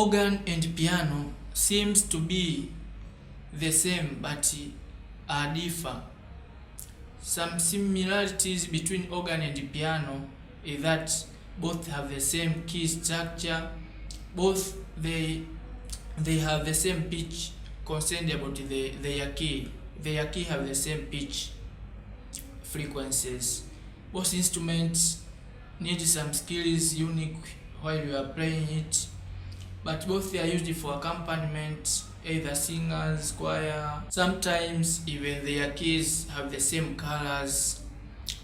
organ and piano seems to be the same but differ. Some similarities between organ and piano is that both have the same key structure, both they have the same pitch concerned about their key. Their key have the same pitch frequencies. Both instruments need some skills unique while you are playing it, but both they are used for accompaniment, either singers, choir. Sometimes even their keys have the same colors.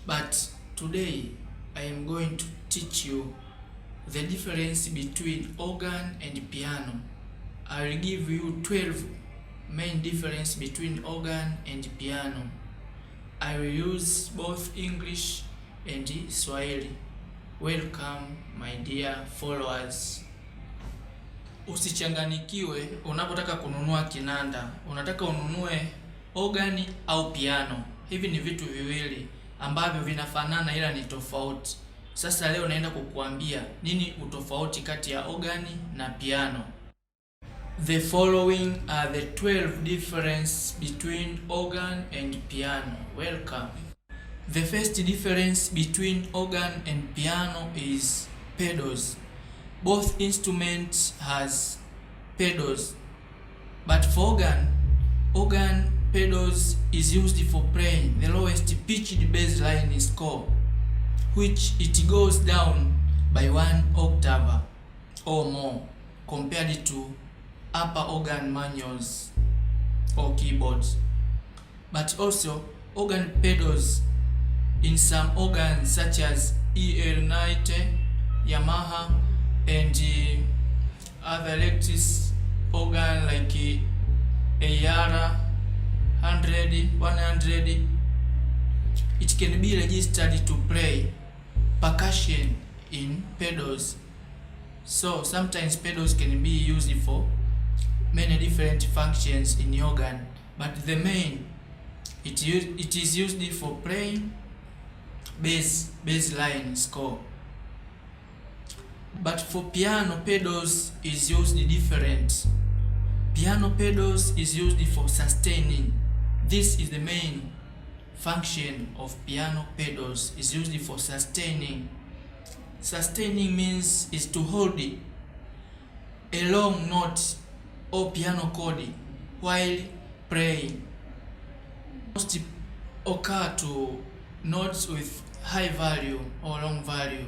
But today I am going to teach you the difference between organ and piano. I will give you 12 main difference between organ and piano. I will use both English and Swahili. Welcome my dear followers. Usichanganikiwe unapotaka kununua kinanda. Unataka ununue organ au piano. Hivi ni vitu viwili ambavyo vinafanana ila ni tofauti. Sasa leo naenda kukuambia nini utofauti kati ya organ na piano. The following are the 12 difference between organ and piano. Welcome. The first difference between organ and piano is pedals. Both instruments has pedals, but for organ pedals is used for playing the lowest pitched bass line score, which it goes down by 1 octave or more compared to upper organ manuals or keyboards. But also organ pedals in some organs such as EL90, Yamaha, and other electric organ like AR 100, 100, it can be registered to play percussion in pedals. So sometimes pedals can be used for many different functions in organ, but the main it is used for playing bass line score. But for piano, pedals is used different. Piano pedals is used for sustaining. This is the main function of piano pedals, is used for sustaining. Sustaining means is to hold a long note or piano chord while playing. Most occur to notes with high value or long value.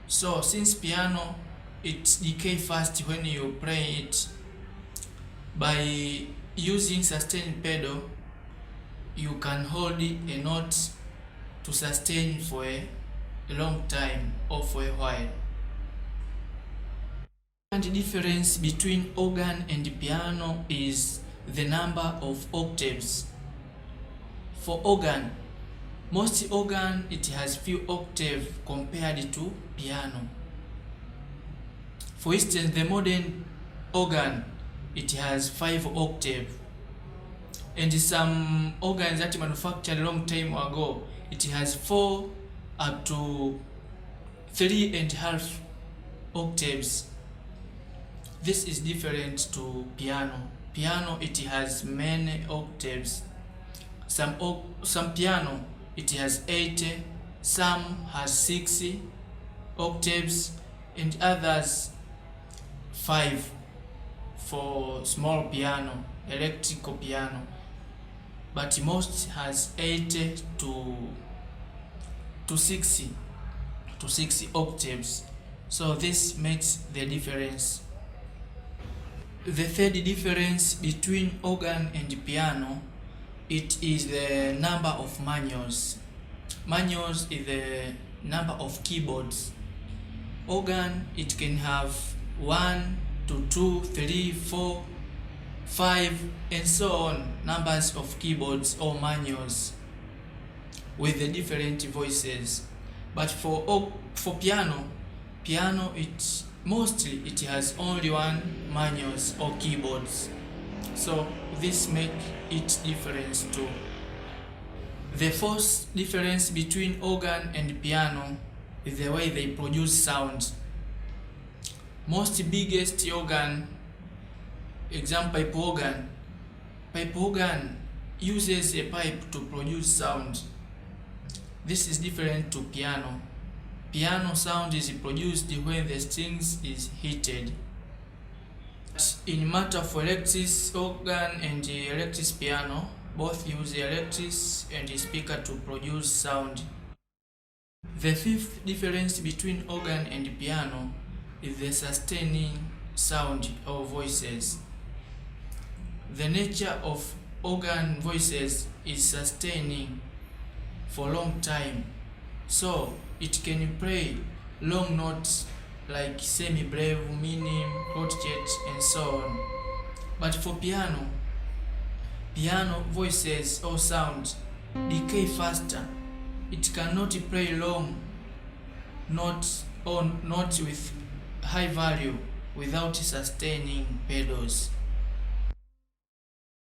So since piano it decay fast when you play it, by using sustain pedal you can hold a note to sustain for a long time or for a while. And the difference between organ and piano is the number of octaves. For organ, most organ it has few octaves compared to piano. For instance, the modern organ it has 5 octaves, and some organs that manufactured a long time ago it has 4 up to 3.5 octaves. This is different to piano. Piano it has many octaves. Some piano it has 8, some has 6 octaves, and others 5 for small piano, electrical piano. But most has 8 to 6 octaves. So this makes the difference. The third difference between organ and piano, it is the number of manuals. Manuals is the number of keyboards. Organ it can have 1 to 2, 3, 4, 5, and so on, numbers of keyboards or manuals with the different voices. But for piano it mostly it has only 1 manuals or keyboards. So this make it different too. The fourth difference between organ and piano is the way they produce sound. Most biggest organ, example pipe organ. Pipe organ uses a pipe to produce sound. This is different to piano. Piano sound is produced when the strings is heated. In matter of electric organ and electric piano, both use electric and speaker to produce sound. The fifth difference between organ and piano is the sustaining sound or voices. The nature of organ voices is sustaining for a long time, so it can play long notes like semi-breve, minim, quartet, and so on. But for piano voices or sounds decay faster. It cannot play long notes or notes with high value without sustaining pedals.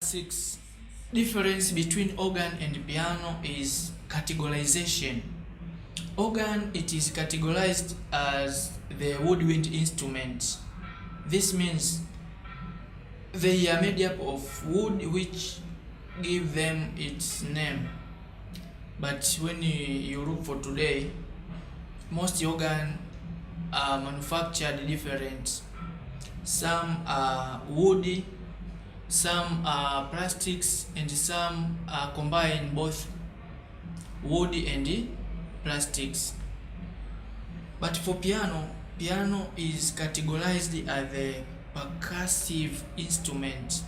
6. Difference between organ and piano is categorization. Organ, it is categorized as the woodwind instrument. This means they are made up of wood, which give them its name. But when you look for today, most organ are manufactured different. Some are woody, some are plastics, and some are combined both woody and plastics. But for piano is categorized as a percussive instrument.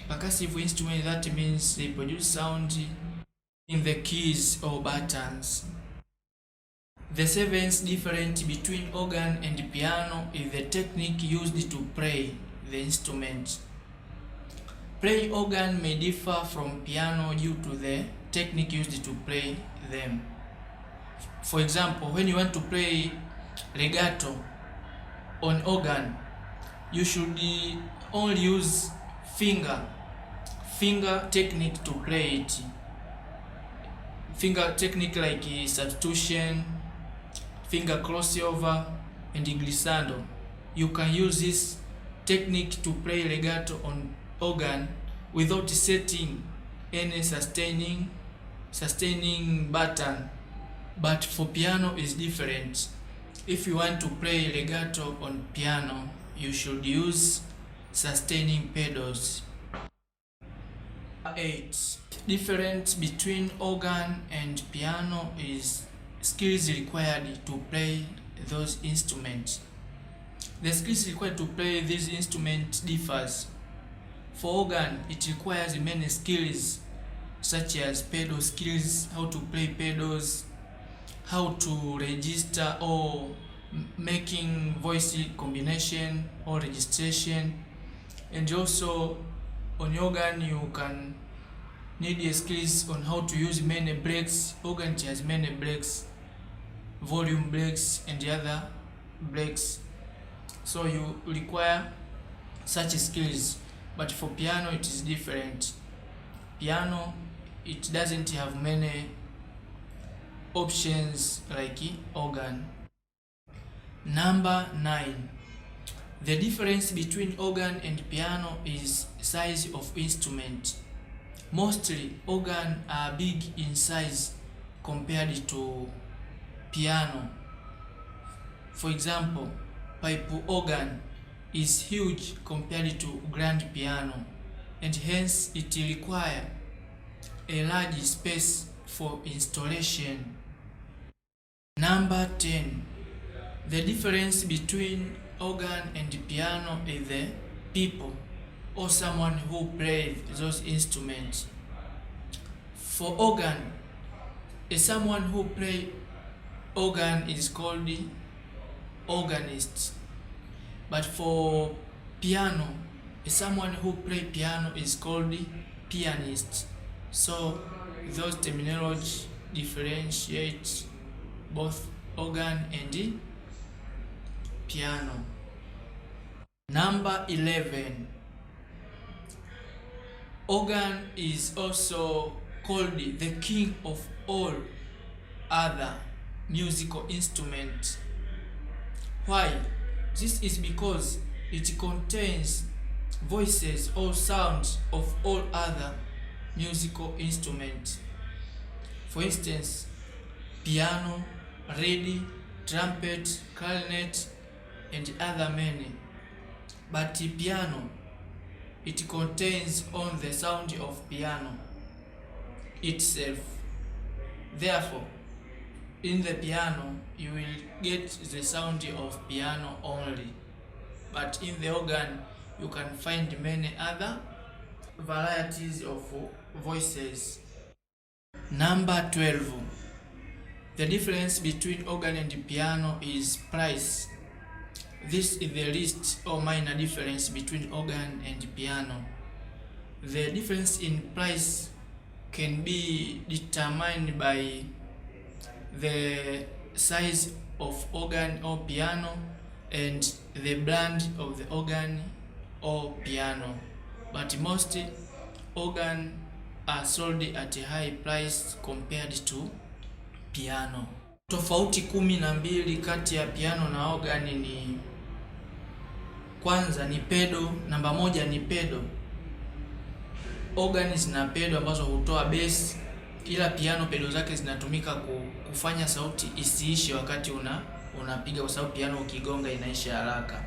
Percussive instrument, that means they produce sound in the keys or buttons. The seventh difference between organ and piano is the technique used to play the instrument. Playing organ may differ from piano due to the technique used to play them. For example, when you want to play legato on organ, you should only use finger technique to play it. Finger technique like substitution, finger crossover, and glissando. You can use this technique to play legato on organ without setting any sustaining button. But for piano is different. If you want to play legato on piano, you should use sustaining pedals. 8. Difference between organ and piano is skills required to play those instruments. The skills required to play these instruments differs. For organ, it requires many skills such as pedal skills, how to play pedals, how to register or making voice combination or registration, and also on organ you can need skills on how to use many breaks. Organ has many breaks, volume breaks and the other breaks, so you require such skills. But for piano it is different. Piano, it doesn't have many options like organ. Number 9. The difference between organ and piano is size of instrument. Mostly organ are big in size compared to piano. For example, pipe organ is huge compared to grand piano, and hence it requires a large space for installation. Number 10. The difference between organ and piano is the people or someone who plays those instruments. For organ, someone who plays organ is called the organist. But for piano, someone who plays piano is called the pianist. So those terminology differentiate both organ and the piano. Number 11. Organ is also called the king of all other musical instruments. Why? This is because it contains voices or sounds of all other musical instruments. For instance, piano, reed, trumpet, clarinet, and other many. But piano, it contains only the sound of piano itself. Therefore, in the piano, you will get the sound of piano only. But in the organ, you can find many other varieties of voices. Number 12. The difference between organ and piano is price. This is the least or minor difference between organ and piano. The difference in price can be determined by the size of organ or piano and the brand of the organ or piano. But most organ are sold at a high price compared to piano. Tofauti 12 kati ya piano na organ ni: kwanza ni pedo. Namba 1 ni pedo. Organ zina pedo ambazo hutoa bass, ila piano pedo zake zinatumika kufanya sauti isiishe wakati unapiga, kwa sababu piano ukigonga inaisha haraka.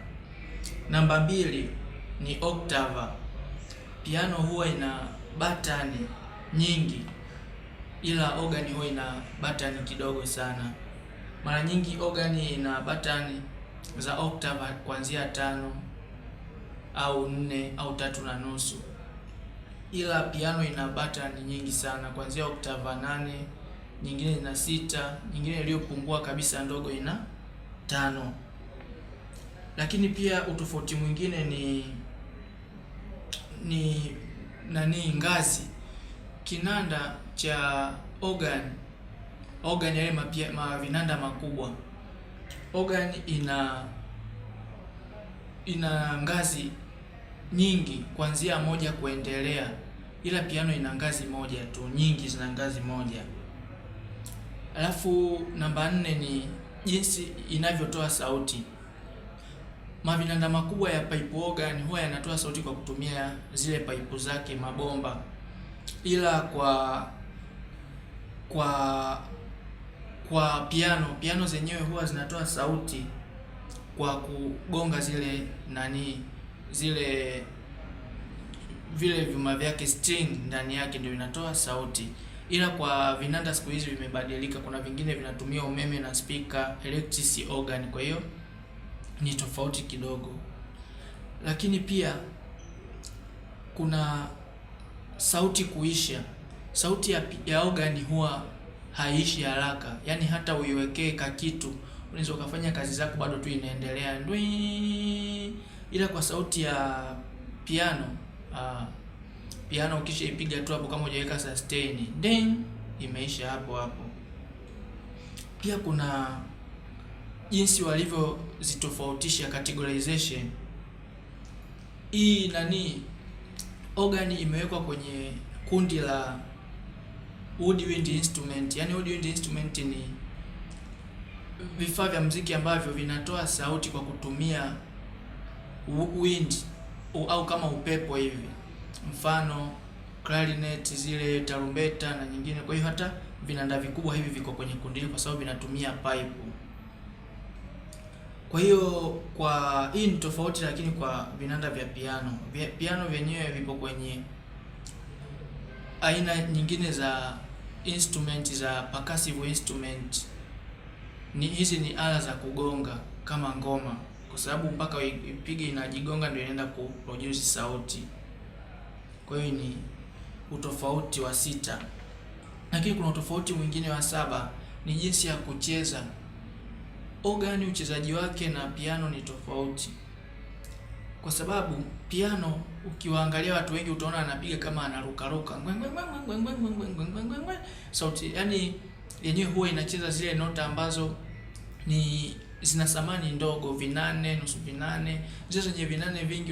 Namba 2 ni octave. Piano huwa ina batani nyingi, ila organ huwa ina batani kidogo sana. Mara nyingi organ ina batani za octave kuanzia 5 au 4 au 3.5, ila piano ina batani nyingi sana kuanzia octave 8, nyingine ina 6, nyingine iliyopungua kabisa ndogo ina 5. Lakini pia utofauti mwingine ni ngazi. Kinanda cha organ yale vinanda makubwa, organ ina ngazi nyingi kuanzia 1 kuendelea, ila piano ina ngazi 1 tu, nyingi zina ngazi 1. Alafu namba 4 ni jinsi inavyotoa sauti. Mavinanda makubwa ya pipe organ huwa yanatoa sauti kwa kutumia zile pipe zake, mabomba, ila kwa piano zenyewe huwa zinatoa sauti kwa kugonga vile vyuma vyake, string ndani yake ndio inatoa sauti. Ila kwa vinanda siku hizi vimebadilika, kuna vingine vinatumia umeme na speaker, electric organ, kwa hiyo ni tofauti kidogo. Lakini pia kuna sauti kuisha. Sauti ya organ huwa haiishi haraka, yaani hata uiwekee kitu unaweza ukafanya kazi zako bado tu inaendelea ndwi. Ila kwa sauti ya piano ukisha ipiga tu hapo, kama hujaweka sustain ding, imeisha hapo hapo. Pia kuna jinsi walivyozitofautisha, categorization. Hii organ imewekwa kwenye kundi la woodwind instrument. Yaani woodwind instrument ni vifaa vya muziki ambavyo vinatoa sauti kwa kutumia wind au kama upepo hivi, mfano clarinet, zile tarumbeta na nyingine. Kwa hiyo hata vinanda vikubwa hivi viko kwenye kundi kwa sababu vinatumia pipe. Kwa hiyo kwa hii ni tofauti, lakini kwa vinanda vya piano vyenyewe vipo kwenye aina nyingine za instrument, za percussive instrument. Hizi ni ala za kugonga kama ngoma, kwa sababu mpaka ipige inajigonga ndio inaenda kuproduce sauti. Kwa hiyo ni utofauti wa 6. Lakini kuna utofauti mwingine wa 7, ni jinsi ya kucheza. Organ uchezaji wake na piano ni tofauti, kwa sababu piano ukiwaangalia watu wengi utaona anapiga kama anarukaruka sauti, yani yenyewe huwa inacheza zile nota ambazo zina thamani ndogo, vinane, nusu vinane. Zile zenye vinane vingi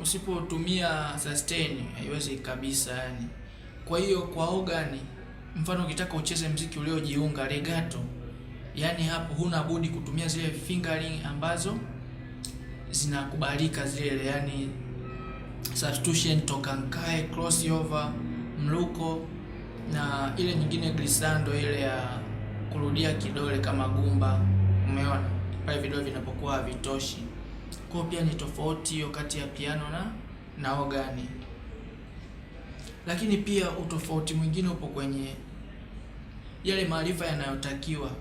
usipotumia sustain haiwezi kabisa yani. Kwa hiyo kwa organ, mfano ukitaka ucheze mziki uliojiunga legato, Yaani hapo huna budi kutumia zile fingering ambazo zinakubalika zile, yani substitution, tokankai, crossover, mluko na ile nyingine glissando, ile ya kurudia kidole kama gumba. Umeona pale vidole vinapokuwa havitoshi. Kwa pia ni tofauti hiyo kati ya piano na ogani. Lakini pia utofauti mwingine upo kwenye yale maarifa yanayotakiwa.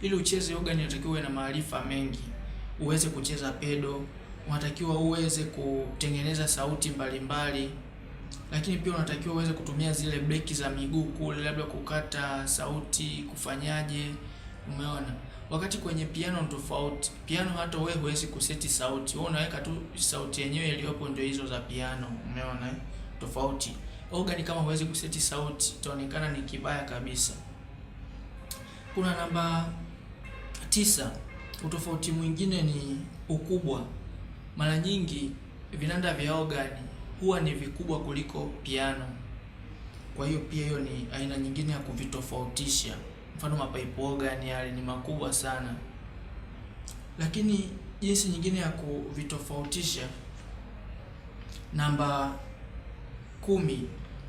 Ili ucheze ogani unatakiwa uwe na maarifa mengi. Uweze kucheza pedo, unatakiwa uweze kutengeneza sauti mbalimbali. Lakini pia unatakiwa uweze kutumia zile breki za miguu kule, labda kukata sauti, kufanyaje. Umeona? Wakati kwenye piano tofauti. Piano hata wewe huwezi kuseti sauti. Wewe unaweka tu sauti yenyewe iliyopo ndio hizo za piano. Umeona? Tofauti. Ogani kama huwezi kuseti sauti, itaonekana ni kibaya kabisa. Kuna namba 9. Utofauti mwingine ni ukubwa. Mara nyingi vinanda vya ogani huwa ni vikubwa kuliko piano. Kwa hiyo pia hiyo ni aina nyingine ya kuvitofautisha. Mfano mapipe organ yale ni makubwa sana. Lakini jinsi nyingine ya kuvitofautisha, namba 10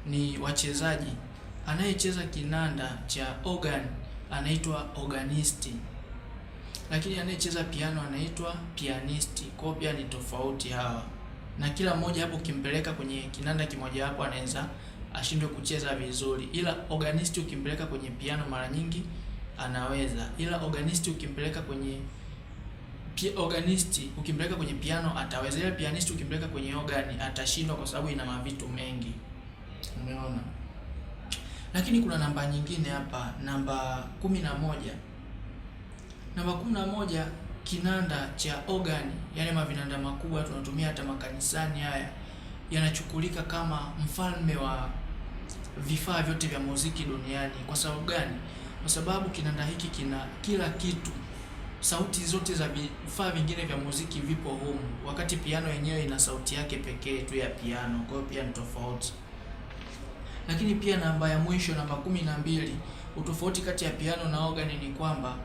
ni wachezaji. Anayecheza kinanda cha organ anaitwa organisti. Lakini anayecheza piano anaitwa pianisti. Kwa pia ni tofauti hawa. Na kila mmoja hapo ukimpeleka kwenye kinanda kimoja hapo anaweza ashindwe kucheza vizuri. Ila organisti ukimpeleka kwenye piano mara nyingi anaweza. Ila organisti ukimpeleka kwenye piano ataweza. Ila pianisti ukimpeleka kwenye ogani atashindwa kwa sababu ina mavitu mengi. Umeona? Lakini kuna namba nyingine hapa, namba 11. Namba 11, kinanda cha ogani, yale mavinanda makubwa tunatumia hata makanisani, haya yanachukulika kama mfalme wa vifaa vyote vya muziki duniani. Kwa sababu gani? Kwa sababu kinanda hiki kina kila kitu. Sauti zote za vifaa vingine vya muziki vipo humu, wakati piano yenyewe ina sauti yake pekee tu ya piano. Kwa hiyo pia ni tofauti. Lakini pia namba ya mwisho, namba 12, utofauti kati ya piano na ogani ni kwamba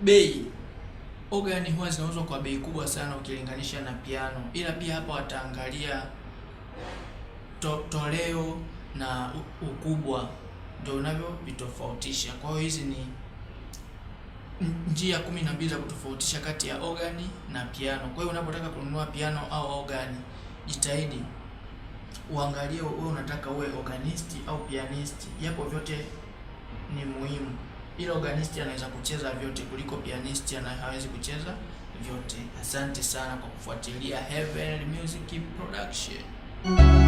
bei. Ogani huwa zinauzwa kwa bei kubwa sana ukilinganisha na piano. Ila pia hapa wataangalia toleo na ukubwa, ndio unavyo vitofautisha. Kwa hiyo hizi ni njia 12 za kutofautisha kati ya ogani na piano. Kwa hiyo unapotaka kununua piano au ogani, jitahidi uangalie wewe unataka uwe organisti au pianisti. Japo vyote ni muhimu. Ila organisti anaweza kucheza vyote kuliko pianisti hawezi kucheza vyote. Asante sana kwa kufuatilia Heavenly Music Production.